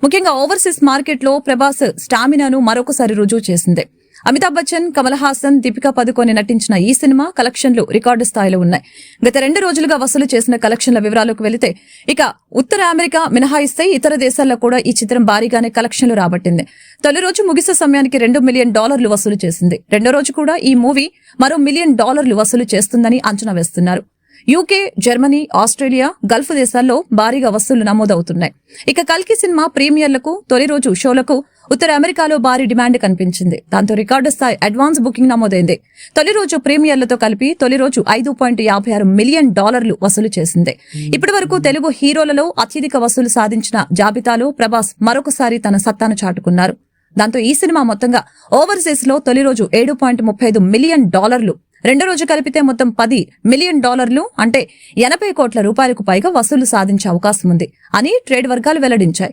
ముఖ్యంగా overseas market లో ప్రభాస్ స్టామినాను మరొకసారి రుజువు చేసింది. అమితాబ్ బచ్చన్, కమల్ హాసన్, దీపికా పదుకోని నటించిన ఈ సినిమా కలెక్షన్లు రికార్డు స్థాయిలో ఉన్నాయి. గత 2 రోజులుగా వసూలు చేసిన కలెక్షన్ల వివరాలకు వెళితే ఇక ఉత్తర అమెరికా మినహాయిస్తే ఇతర దేశాల్లో కూడా ఈ చిత్రం భారీగానే కలెక్షన్లు రాబట్టింది. తొలి రోజు ముగిసే సమయానికి $2 మిలియన్ వసూలు చేసింది. రెండో రోజు కూడా ఈ మూవీ మరో $1 మిలియన్ వసూలు చేస్తుందని అంచనా వేస్తున్నారు. యూకే, జర్మనీ, ఆస్ట్రేలియా, గల్ఫ్ దేశాల్లో భారీగా వసూళ్లు నమోదవుతున్నాయి. ఇక కల్కి సినిమా ప్రీమియర్లకు, తొలి రోజు షోలకు ఉత్తర అమెరికాలో భారీ డిమాండ్ కనిపించింది. దాంతో రికార్డు స్థాయి అడ్వాన్స్ బుకింగ్ నమోదైంది. తొలి రోజు ప్రీమియర్లతో కలిపి తొలి రోజు $5.56 మిలియన్ వసూలు చేసింది. ఇప్పటి వరకు తెలుగు హీరోలలో అత్యధిక వసూలు సాధించిన జాబితాలో ప్రభాస్ మరొకసారి తన సత్తాను చాటుకున్నారు. దాంతో ఈ సినిమా మొత్తంగా ఓవర్సీస్ లో తొలి రోజు $7.35 మిలియన్, రెండో రోజు కలిపితే మొత్తం $10 మిలియన్, అంటే 80 కోట్ల రూపాయలకు పైగా వసూలు సాధించే అవకాశం ఉంది అని ట్రేడ్ వర్గాలు వెల్లడించాయి.